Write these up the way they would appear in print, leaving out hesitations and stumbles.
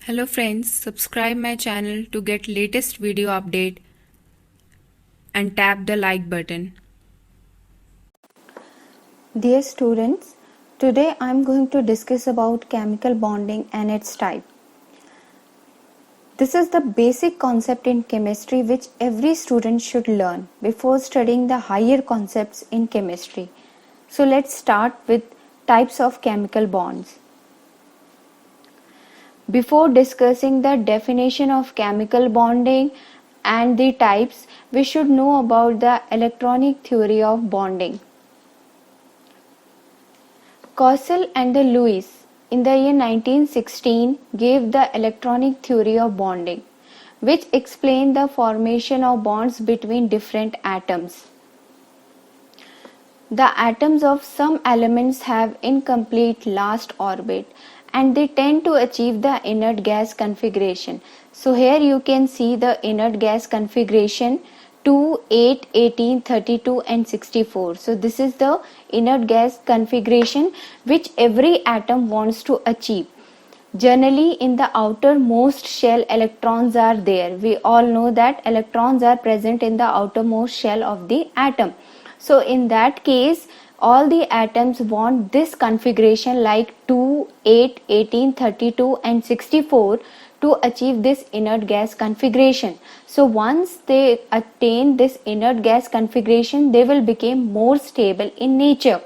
Hello friends, subscribe my channel to get latest video update and tap the like button. Dear students, today I am going to discuss about chemical bonding and its type. This is the basic concept in chemistry which every student should learn before studying the higher concepts in chemistry. So let's start with types of chemical bonds. Before discussing the definition of chemical bonding and the types, we should know about the electronic theory of bonding. Cossell and the Lewis in the year 1916 gave the electronic theory of bonding, which explained the formation of bonds between different atoms. The atoms of some elements have incomplete last orbit and they tend to achieve the inert gas configuration. So here you can see the inert gas configuration 2, 8, 18, 32 and 64. So this is the inert gas configuration which every atom wants to achieve. Generally in the outermost shell electrons are there. We all know that electrons are present in the outermost shell of the atom. So in that case all the atoms want this configuration like 2, 8, 18, 32 and 64 to achieve this inert gas configuration. So once they attain this inert gas configuration, they will become more stable in nature.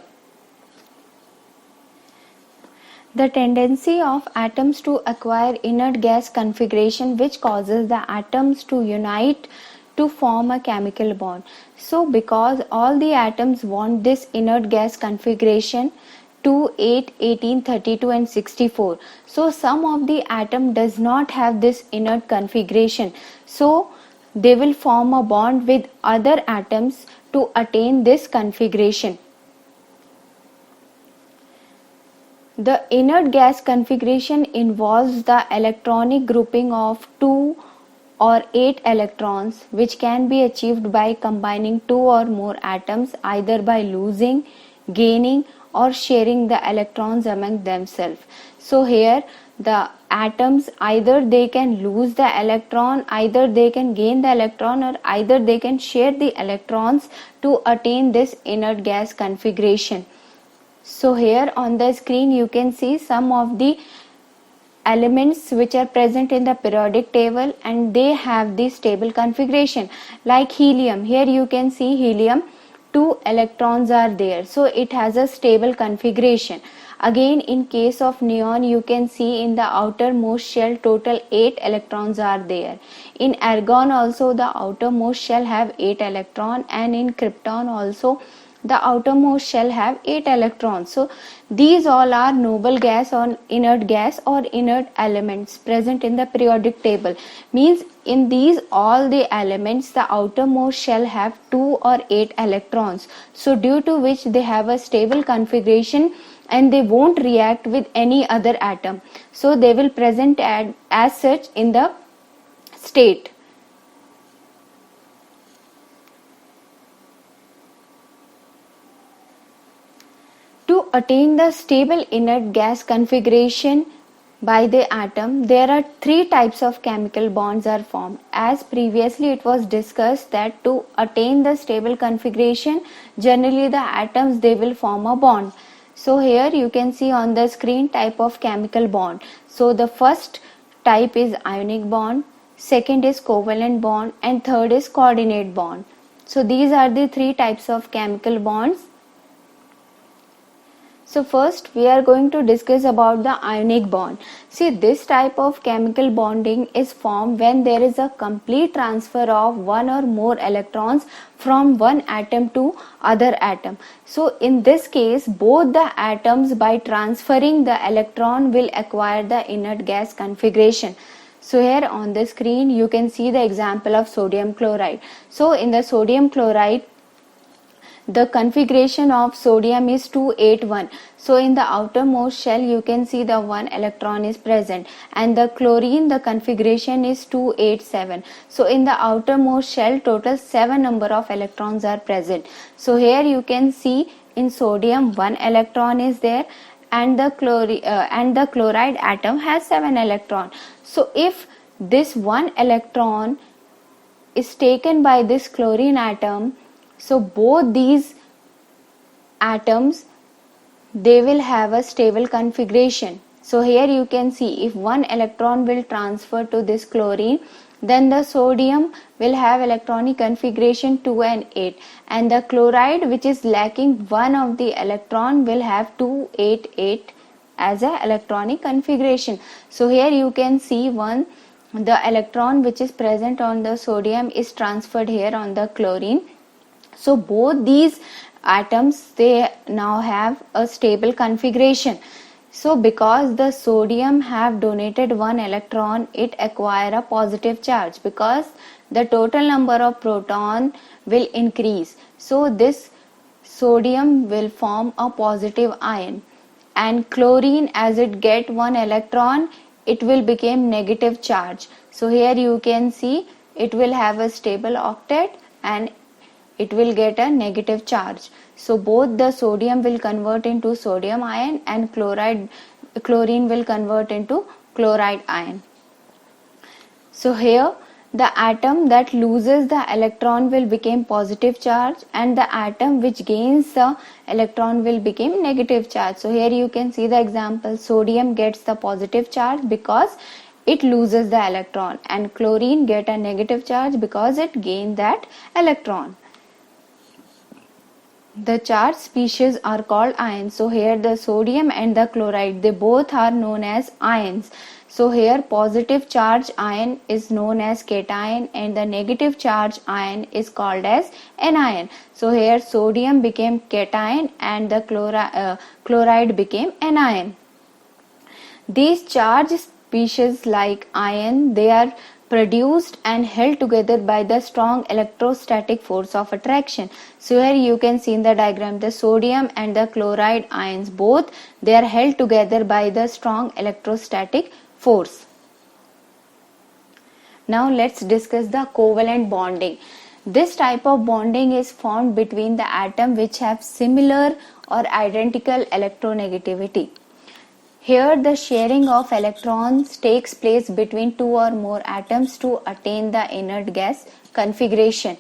The tendency of atoms to acquire inert gas configuration which causes the atoms to unite to form a chemical bond. So because all the atoms want this inert gas configuration 2, 8, 18, 32 and 64. So some of the atom does not have this inert configuration. So they will form a bond with other atoms to attain this configuration. The inert gas configuration involves the electronic grouping of 2 or 8 electrons which can be achieved by combining 2 or more atoms either by losing, gaining or sharing the electrons among themselves. So here the atoms either they can lose the electron, either they can gain the electron or either they can share the electrons to attain this inert gas configuration. So here on the screen you can see some of the elements which are present in the periodic table and they have the stable configuration like helium. Here you can see helium, 2 electrons are there, so it has a stable configuration. Again in case of neon you can see in the outermost shell total 8 electrons are there. In argon also the outermost shell have 8 electron and in krypton also the outermost shell have 8 electrons. So these all are noble gas or inert gas or inert elements present in the periodic table. Means in these all the elements the outermost shell have 2 or 8 electrons. So due to which they have a stable configuration and they won't react with any other atom. So they will present as such in the state. To attain the stable inert gas configuration by the atom, there are 3 types of chemical bonds are formed. As previously it was discussed that to attain the stable configuration, generally the atoms they will form a bond. So here you can see on the screen type of chemical bond. So the first type is ionic bond, second is covalent bond and third is coordinate bond. So these are the 3 types of chemical bonds. So first we are going to discuss about the ionic bond. See, this type of chemical bonding is formed when there is a complete transfer of one or more electrons from one atom to other atom. So in this case both the atoms by transferring the electron will acquire the inert gas configuration. So here on the screen you can see the example of sodium chloride. So in the sodium chloride the configuration of sodium is 281. So in the outermost shell you can see the 1 electron is present and the chlorine the configuration is 287. So in the outermost shell total 7 number of electrons are present. So here you can see in sodium 1 electron is there and the chloride atom has 7 electron. So if this one electron is taken by this chlorine atom, so both these atoms, they will have a stable configuration. So here you can see, if one electron will transfer to this chlorine, then the sodium will have electronic configuration 2 and 8, and the chloride, which is lacking one of the electron, will have 2, 8, 8 as a electronic configuration. So here you can see the electron which is present on the sodium is transferred here on the chlorine. So both these atoms, they now have a stable configuration. So because the sodium have donated one electron, it acquire a positive charge because the total number of proton will increase. So this sodium will form a positive ion, and chlorine, as it get one electron, it will become negative charge. So here you can see it will have a stable octet and it will get a negative charge. So both the sodium will convert into sodium ion and chlorine will convert into chloride ion. So here the atom that loses the electron will become positive charge, and the atom which gains the electron will become negative charge. So here you can see the example, sodium gets the positive charge because it loses the electron, and chlorine get a negative charge because it gained that electron. The charged species are called ions. So here the sodium and the chloride, they both are known as ions. So here positive charge ion is known as cation and the negative charge ion is called as anion. So here sodium became cation and the chloride became anion. These charged species like ion, they are produced and held together by the strong electrostatic force of attraction. So here you can see in the diagram, the sodium and the chloride ions, both they are held together by the strong electrostatic force. Now let's discuss the covalent bonding. This type of bonding is formed between the atom which have similar or identical electronegativity. Here the sharing of electrons takes place between two or more atoms to attain the inert gas configuration.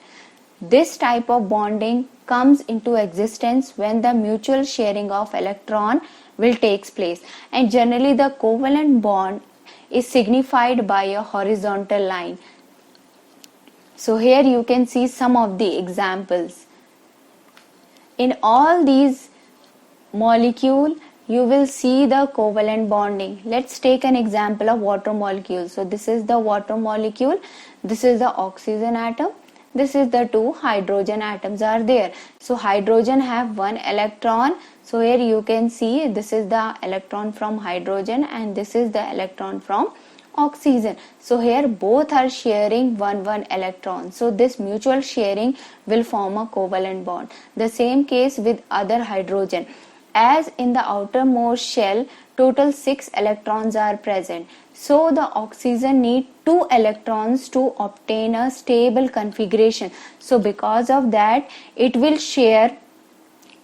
This type of bonding comes into existence when the mutual sharing of electron will takes place, and generally the covalent bond is signified by a horizontal line. So here you can see some of the examples. In all these molecules, you will see the covalent bonding. Let's take an example of water molecule. So this is the water molecule, this is the oxygen atom, this is the two hydrogen atoms are there. So hydrogen have one electron. So here you can see this is the electron from hydrogen and this is the electron from oxygen. So here both are sharing one electron. So this mutual sharing will form a covalent bond. The same case with other hydrogen. As in the outermost shell, total 6 electrons are present. So the oxygen need 2 electrons to obtain a stable configuration. So because of that, it will share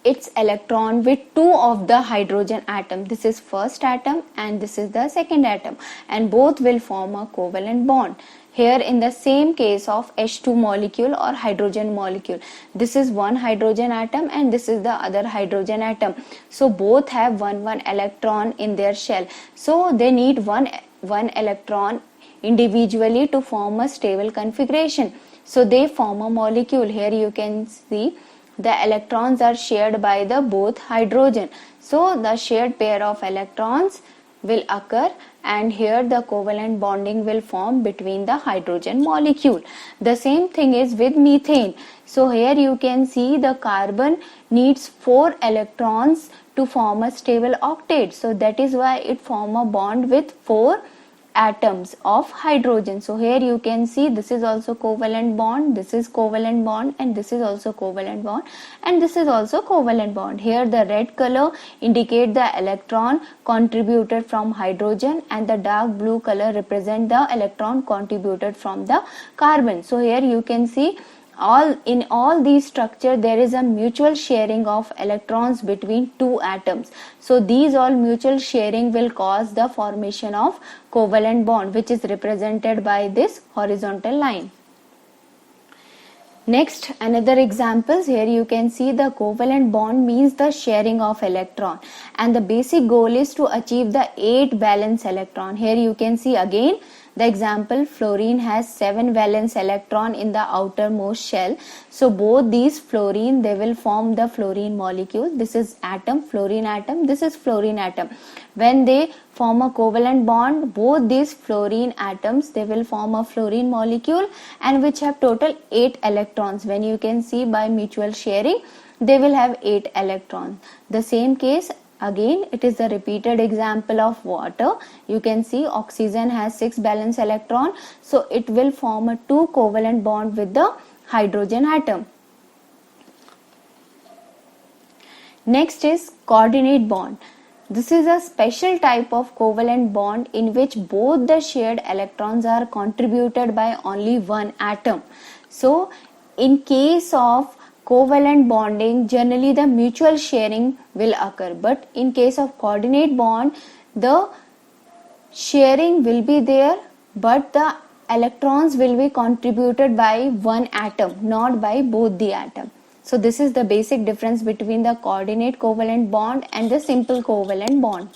its electron with 2 of the hydrogen atom. This is first atom and this is the second atom, and both will form a covalent bond. Here in the same case of H2 molecule or hydrogen molecule, this is one hydrogen atom and this is the other hydrogen atom. So both have one electron in their shell. So they need one electron individually to form a stable configuration. So they form a molecule. Here you can see the electrons are shared by the both hydrogen. So the shared pair of electrons will occur, and here the covalent bonding will form between the hydrogen molecule. The same thing is with methane. So here you can see the carbon needs 4 electrons to form a stable octet. So that is why it form a bond with 4 atoms of hydrogen. So here you can see this is also covalent bond, this is covalent bond, and this is also covalent bond, and this is also covalent bond. Here the red color indicate the electron contributed from hydrogen and the dark blue color represent the electron contributed from the carbon. So here you can see In all these structure there is a mutual sharing of electrons between two atoms. So these all mutual sharing will cause the formation of covalent bond, which is represented by this horizontal line. Next, another examples. Here you can see the covalent bond means the sharing of electron, and the basic goal is to achieve the 8 valence electron. Here you can see again the example, fluorine has 7 valence electron in the outermost shell. So both these fluorine, they will form the fluorine molecule. This is atom, fluorine atom, this is fluorine atom. When they form a covalent bond, both these fluorine atoms, they will form a fluorine molecule, and which have total 8 electrons. When you can see by mutual sharing, they will have 8 electrons. The same case, again it is the repeated example of water. You can see oxygen has 6 valence electron, so it will form a 2 covalent bond with the hydrogen atom. Next is coordinate bond. This is a special type of covalent bond in which both the shared electrons are contributed by only one atom. So in case of covalent bonding, generally the mutual sharing will occur, but in case of coordinate bond, the sharing will be there, but the electrons will be contributed by one atom, not by both the atom. So this is the basic difference between the coordinate covalent bond and the simple covalent bond.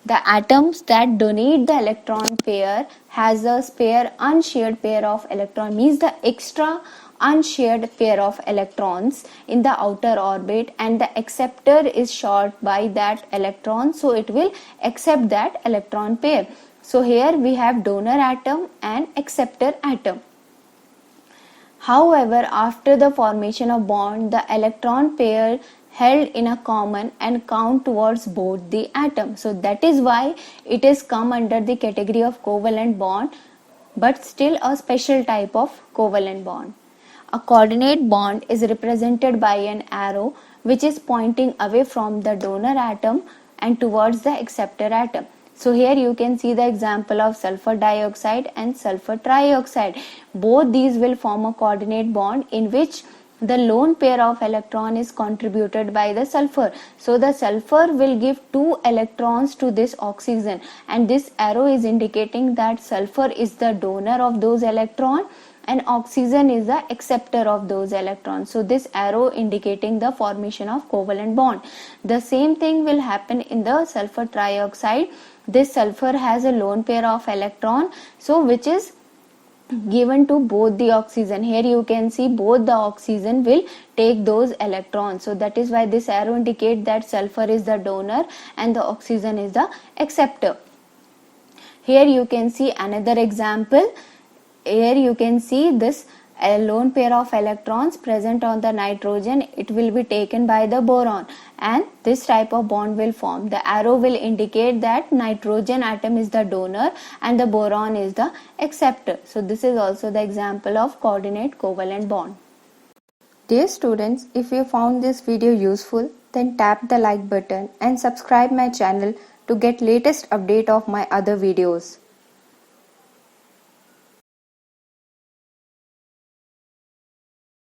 The atoms that donate the electron pair has a spare unshared pair of electron, means the extra unshared pair of electrons in the outer orbit, and the acceptor is short by that electron, so it will accept that electron pair. So here we have donor atom and acceptor atom. However, after the formation of bond, the electron pair held in a common and count towards both the atom. So that is why it is come under the category of covalent bond, but still a special type of covalent bond. A coordinate bond is represented by an arrow which is pointing away from the donor atom and towards the acceptor atom. So here you can see the example of sulfur dioxide and sulfur trioxide. Both these will form a coordinate bond in which the lone pair of electron is contributed by the sulfur. So the sulfur will give 2 electrons to this oxygen, and this arrow is indicating that sulfur is the donor of those electrons and oxygen is the acceptor of those electrons. So this arrow indicating the formation of covalent bond. The same thing will happen in the sulfur trioxide. This sulfur has a lone pair of electron, so which is given to both the oxygen. Here you can see both the oxygen will take those electrons. So that is why this arrow indicates that sulfur is the donor and the oxygen is the acceptor. Here you can see another example. Here you can see this a lone pair of electrons present on the nitrogen. It will be taken by the boron, and this type of bond will form. The arrow will indicate that nitrogen atom is the donor and the boron is the acceptor. So this is also the example of coordinate covalent bond. Dear students, if you found this video useful, then tap the like button and subscribe my channel to get latest update of my other videos.